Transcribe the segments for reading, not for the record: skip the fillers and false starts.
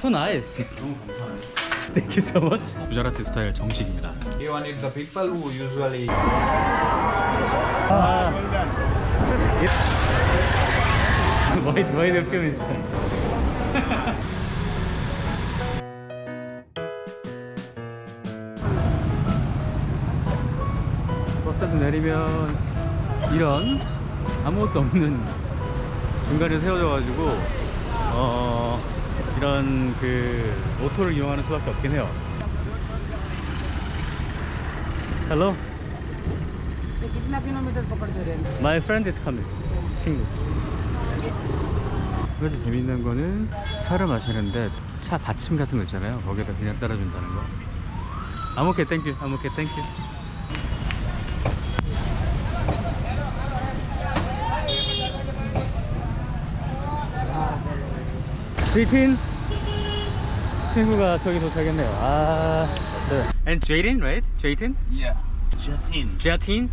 too nice. 너무 감사하네. Thank you so much. 구자라트 스타일 정식입니다. You wanted the people who usually. Why the film is? 버스에서 내리면 이런 아무것도 없는 중간에 세워져가지고 이런 그 오토를 이용하는 수밖에 없긴 해요. Hello. My friend is coming. 친구. 두 가지 재밌는 거는 차를 마시는데 차 받침 같은 거 있잖아요. 거기다 그냥 따라준다는 거. I'm okay, thank you. I'm okay, thank you. Jatin 친구가 저기 도착했네요. And Jatin, right? Jatin? Yeah. Jatin. Jatin?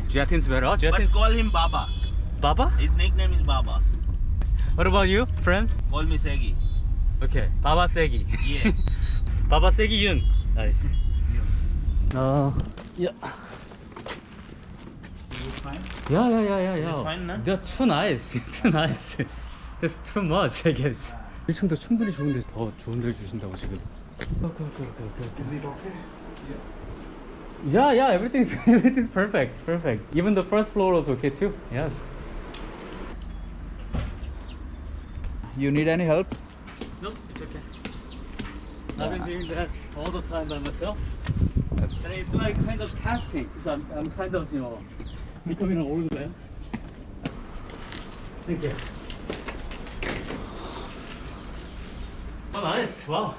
Jatin's better. Oh, But Jatin. call him Baba. Baba? His nickname is Baba. What about you, friend? Call me Segi. Okay, Baba Segi. Yeah. Baba Segi Yun. Nice. Yeah. You fine? Yeah. fine, no? They're too nice. Too nice. That's too much, I guess. 1층도 충분히 좋은데 더 좋은 데를 주신다고 지금. Is it okay? Yeah, everything's perfect. Even the first floor was okay too. Yes. You need any help? No, it's okay. I've been doing that all the time by myself. That's And it's like kind of casting because I'm kind of becoming an old man. Thank you. Oh, nice. Wow.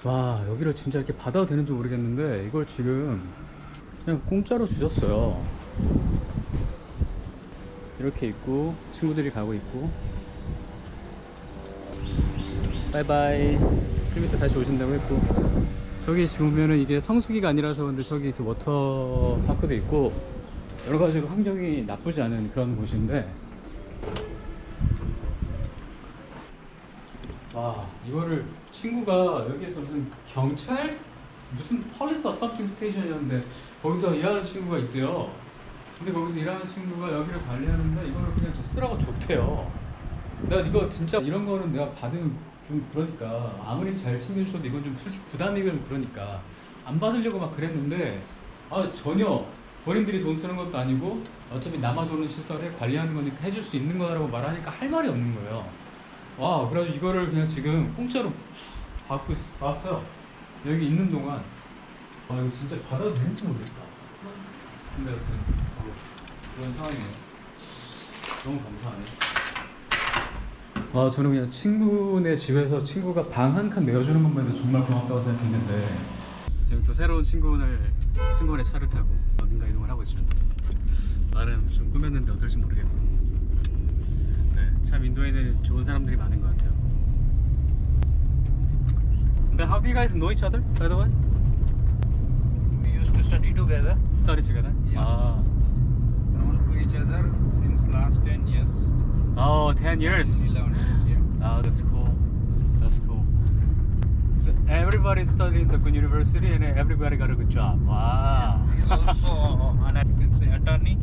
와, 여기를 진짜 이렇게 받아도 되는지 모르겠는데 이걸 지금 그냥 공짜로 주셨어요. 이렇게 있고 친구들이 가고 있고. 바이바이. 좀 이따 다시 오신다고 했고. 저기 보면은 이게 성수기가 아니라서 근데 저기 그 워터파크도 있고 여러 가지로 환경이 나쁘지 않은 그런 곳인데. 와, 이거를 친구가 여기에서 무슨 경찰 무슨 펄리스 서팅 스테이션이었는데 거기서 일하는 친구가 있대요. 근데 거기서 일하는 친구가 여기를 관리하는데 이거를 그냥 저 쓰라고 줬대요. 내가 이거 진짜 이런 거는 내가 받으면 좀 그러니까 아무리 잘 챙겨주셔도 이건 좀 솔직히 부담이면 그러니까 안 받으려고 막 그랬는데 전혀 본인들이 돈 쓰는 것도 아니고 어차피 남아도는 시설에 관리하는 거니까 해줄 수 있는 거라고 말하니까 할 말이 없는 거예요. 와, 그래가지고 이거를 그냥 지금 공짜로 받았어요. 여기 있는 동안. 이거 진짜 받아도 되는지 모르겠다. 근데 여튼 그런 상황이네요. 너무 감사하네. 저는 그냥 친구네 집에서 친구가 방 한 칸 내어주는 것만 해도 정말 고맙다고 생각했는데 지금 또 새로운 친구네 차를 타고 어딘가 이동을 하고 있습니다. 나름 좀 꾸몄는데 어떨지 모르겠고. 참 인도에는 좋은 사람들이 많은 것 같아요. 근데 how do you guys know each other, by the way? we used to study together. Study together? Yeah. Known to each other since last 10 years. Oh, 10 years. 11 years, yeah. That's cool. That's cool. So everybody studied in the good university and everybody got a good job. Wow. He's also you can say attorney.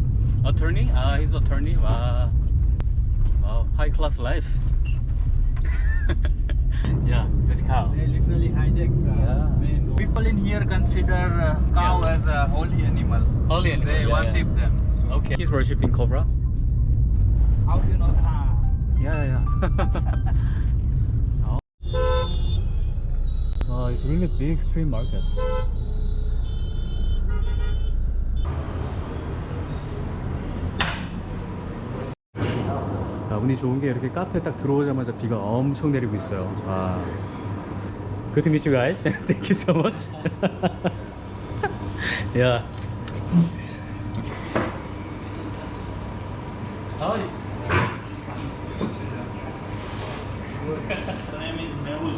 Attorney? He's attorney. Wow. Wow, high class life. Yeah, this cow. They literally hijacked. People in here consider cow as a holy animal. Holy animal. They worship them. Okay. He's worshipping cobra. How do you know? Yeah. Wow, it's really a big street market. 운이 좋은 게 이렇게 카페에 딱 들어오자마자 비가 엄청 내리고 있어요. Good to meet you guys. Thank you so much. Yeah. Hi. My name is Mehul.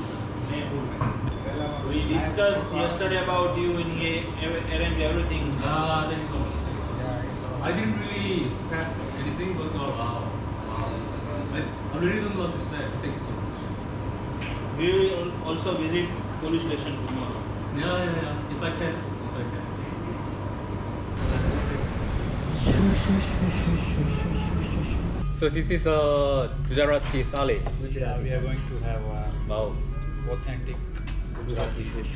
We discussed yesterday about you and he arranged everything. Thank you so much. I didn't really expect anything, but wow. I really don't know what to say. Thank you so much. We will also visit police station tomorrow. Yeah. If I can. So this is a Gujarati thali. Yeah, we are going to have Wow. authentic Gujarati dish.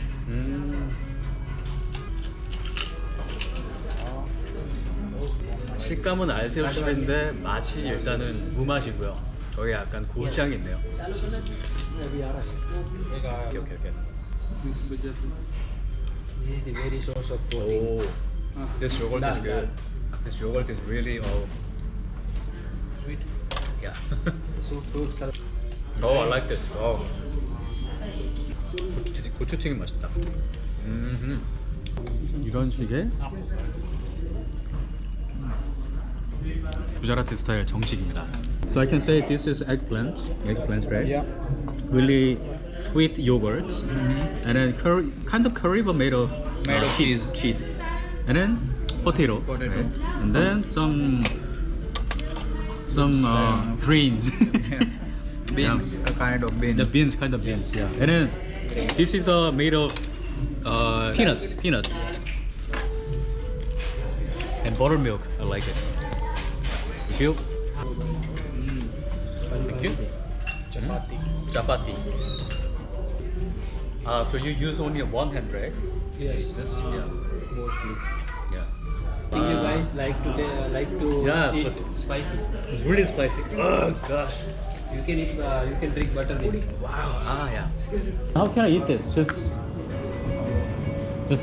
식감은 알새우살인데 맛이 일단은 무맛이고요. 거기 약간 고추장이 있네요. 오케이. This is the very source of protein. Oh, this yogurt is good. This yogurt is really Sweet. yeah. So fruit salad. Oh, I like this. Oh. 고추튀김 맛있다. 이런 식의 구자라티 스타일 정식입니다. So I can say this is eggplant, right? Yeah. Really sweet yogurt, and then kind of curry but made of cheese, and then potatoes, right? And then some greens. Beans, a kind of bean. The beans, kind of beans, yeah. And then this is made of peanuts, and buttermilk. I like it. Thank you. Thank you. Chapati. So you use only one hand, right? Yes. Yeah. Mostly. Yeah. I think you guys like to Yeah, eat but- spicy. It's really spicy. Oh gosh. You can drink butter with it. Wow. Yeah. How can I eat this? Just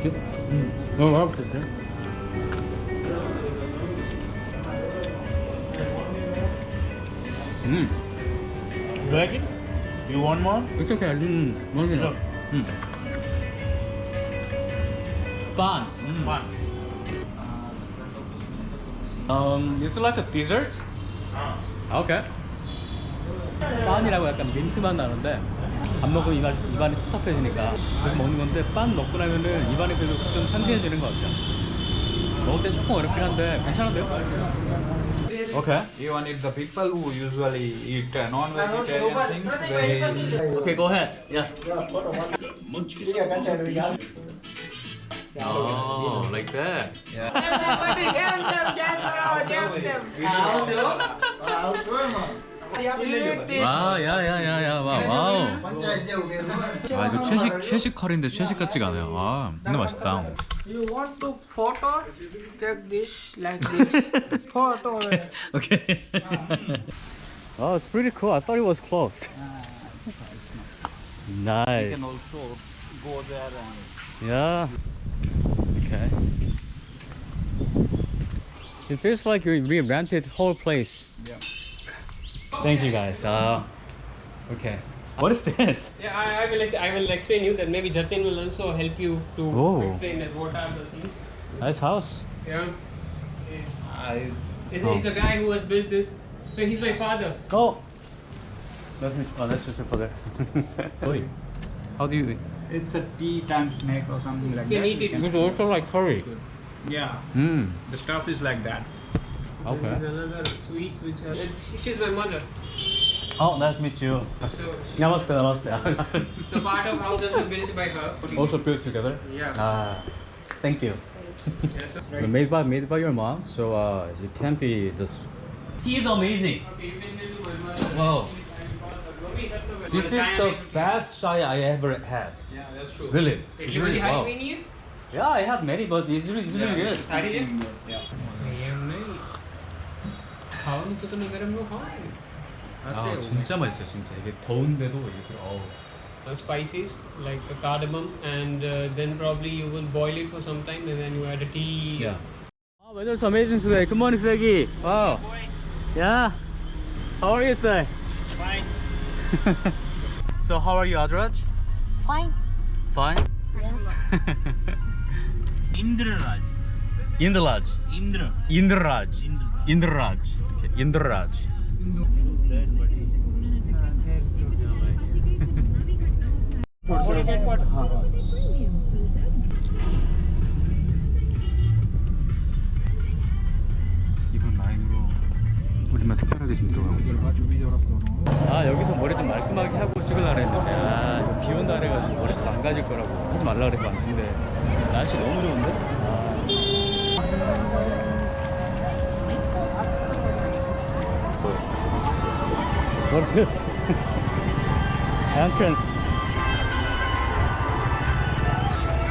it? Oh, wow. You like it? You want more? It's okay. I didn't want it. Pan. Is it like a dessert? Okay. 빵이라고 약간 민트맛 나는데 밥 먹으면 입안이 텁텁해지니까 그래서 먹는 건데 빵 먹고 나면은 입안이 그래도 좀 상쾌해지는 것 같아요. 먹을 때 조금 어렵긴 한데 괜찮은데요? Okay. Even if the people who usually eat non-vegetarian things, they Okay, go ahead. Yeah. Oh, like that. 아, 야야야야, 와우. 아, 이거 채식 커리인데 채식 같지가 않아요. 아, 근데 맛있다. You want to photo? Take this like this. Photo. Okay. Oh, it's pretty cool. I thought it was closed. Nice. can also go there and Yeah. Okay. It feels like we rented whole place. yeah. Thank you guys. Okay. What is this? Yeah, I will explain you that maybe Jatin will also help you to Oh. explain that what are the things. Nice house. Yeah. Oh. He's the guy who has built this. So he's my father. Oh. That's just your father. Curry. How do you? It's a tea times snake or something like You can that. eat it. It's also like curry. Yeah, Hmm. the stuff is like that. Okay. There's another sweets which are. She's my mother. Oh, nice to meet you. So Namaste. so part of house also built by her. Also built together. Yeah. Thank you. Yeah, So made by your mom. So it can't be this. He is amazing. Okay, you can tell my mother. Wow. This is the best chai I ever had. Yeah, that's true. Really. Did you really wow. have any here? Yeah, I had many, but it's really good. सारी है? Yeah. ये नहीं खाओ तो तुम्हें गरम हो खाओ 아 진짜 맛있어요 진짜 이게 더운데도 이게 어우. spices like the cardamom and then probably you will boil it for some time and then you add a tea. Yeah. Oh, weather's amazing today. Good morning, Segi. Wow. Yeah. How are you today? Fine. So how are you, Adraj? Fine. Fine. Yes. Indraraj. Indraj. Indra. Indraj. Indraj. Okay. Indraj. 이분 라인으로 우리만 특별하게 좀 들어가고 있어. 아 여기서 머리 좀 말끔하게 하고 찍으려고 했는데 온다 그래가지고 머리카락 안 가질 거라고 하지 말라 그래서 왔는데 날씨 너무 좋은데? What is this? Entrance.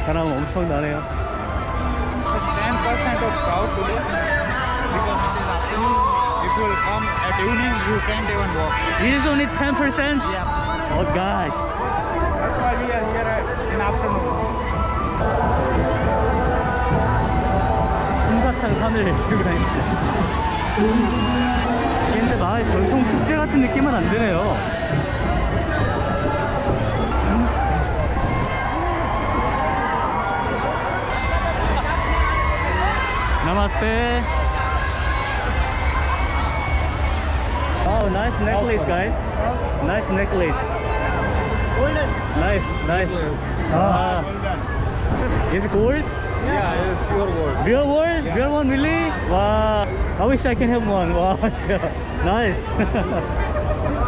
사람 엄청 나네요. 10% of crowd today because it is afternoon. If you will come at evening, you can't even walk. It is only 10%? Yeah. Oh gosh. That's why we are here in afternoon. 솜사탕 산을 들고 다닙니다. 근데 마을 전통 축제 같은 느낌은 안 드네요. Namaste. Oh, nice necklace, guys. Nice necklace. Golden. Nice, nice. Ah, is it gold? Yeah, it is pure gold. Real gold? Yeah. Real one, really? Wow. I wish I can have one. Wow. Nice.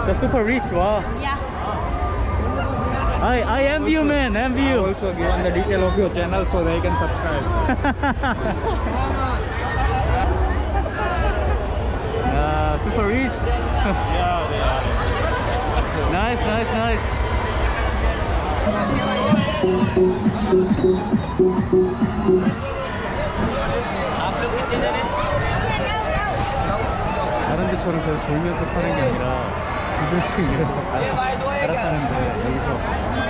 That's super rich. Wow. Yeah. I envy you, man. Envy I you. also given the detail of your channel so they can subscribe. Super rich. Yeah, they are. Nice, nice, nice. 다른 데처럼 그냥 돌면서 타는 게 아니라 두들씩 이래서 갈아타는데 여기서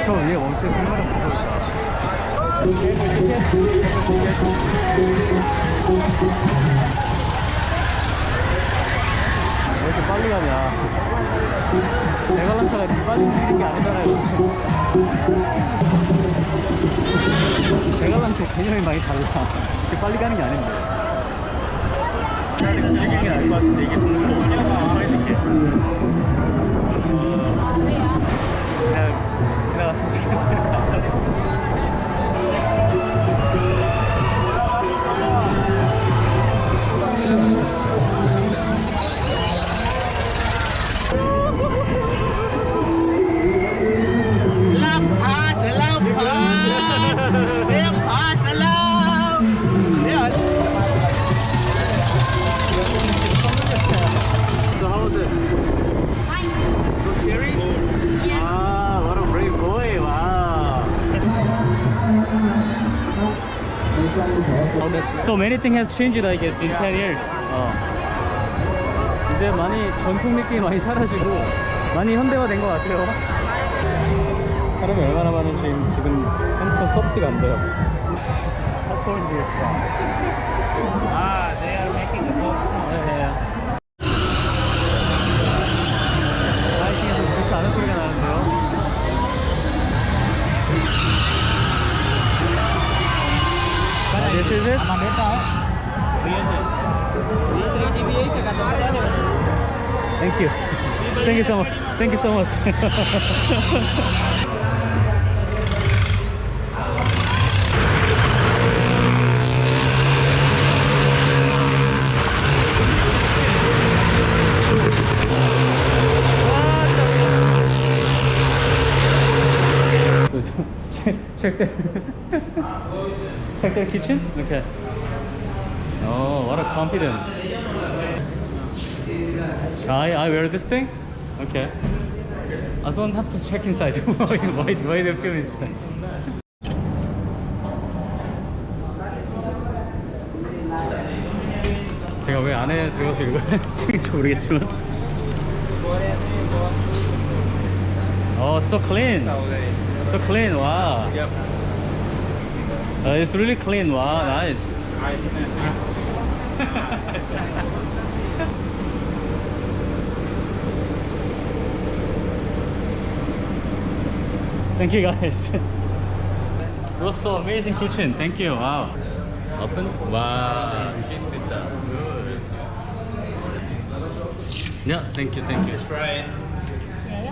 저 위에 멈춰서 얼마나 무서울까. 왜 이렇게 빨리 가냐. 대관람차가 이렇게 빨리 움직이는 게 아니잖아요. 대관람차 개념이 많이 달라. 이렇게 빨리 가는 게 아닌데. 아직 움직이는 게 아닌 것 같은데 이게 보면서 어디가 빨리 이렇게 그냥 지나갔으면 좋겠다. So how was it? Fine. So scary? Yes. Ah, what a brave boy! Wow. So many things have changed, I guess, in 10 years. 이제 많이 전통 느낌이 많이 사라지고 많이 현대화된 것 같아요. 사람이 얼마나 많은지 지금 핸드폰 서비스가 안 돼요. 핫소인지. Ah, they are making the boat. 네. 라이팅에서 그렇지 않은 소리가 나는데요. This is it? Thank you. Thank you so much. Thank you so much. check their kitchen? Okay. Oh, what a confidence. I wear this thing? Okay. I don't have to check inside. why do you film inside? 제가 왜 안에 들어가서 이걸 찍을지 모르겠지만. Oh, so clean. So clean, wow. Yep. It's really clean, wow, nice. Thank you guys. It was so amazing kitchen, thank you, wow. Open? Wow, cheese pizza, good. Yeah, thank you, thank you. Just try it.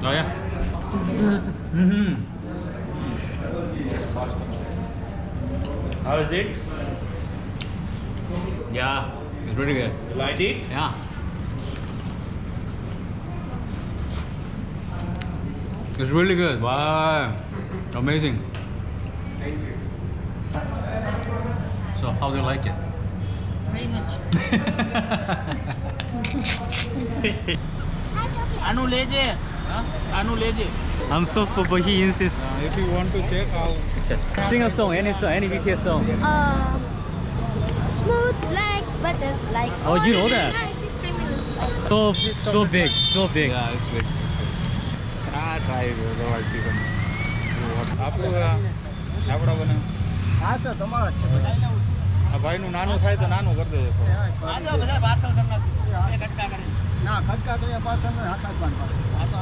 Oh yeah. How is it? Yeah, it's really good. You liked it? Yeah. It's really good. Wow. Amazing. So how do you like it? Very much. Anu leje. Anu leje. I'm so full, but he insists. If you want to check how. Sing a song, any BTS song. Smooth like butter, like. Oh, you know that? So big, so big. Yeah, it's big. Try આ ભાઈનું નાનું થાય તો નાનું કરી દેજો ના ખટકા તો એ પાછળ ને હાથ આપવાનું પાછળ આ તો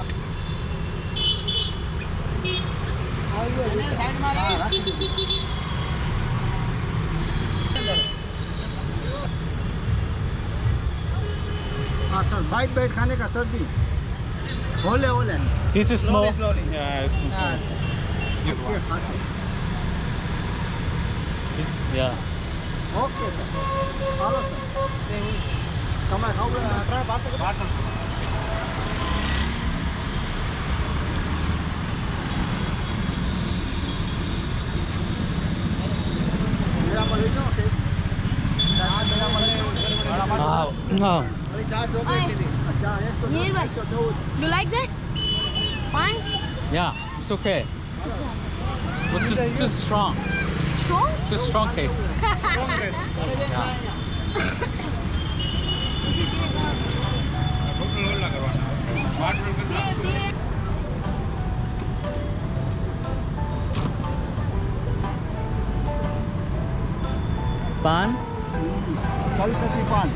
हाँ सर बाइट बाइट खाने का सर जी होले होले This is small. Yeah, it's Yeah. Okay sir hello sir તમે ખાવ मेरा मले जाओ से मेरा मले You like that? Fine. Yeah, it's okay. But too strong. Strong? Too strong taste. Yeah. Pan? कलकत्ती पान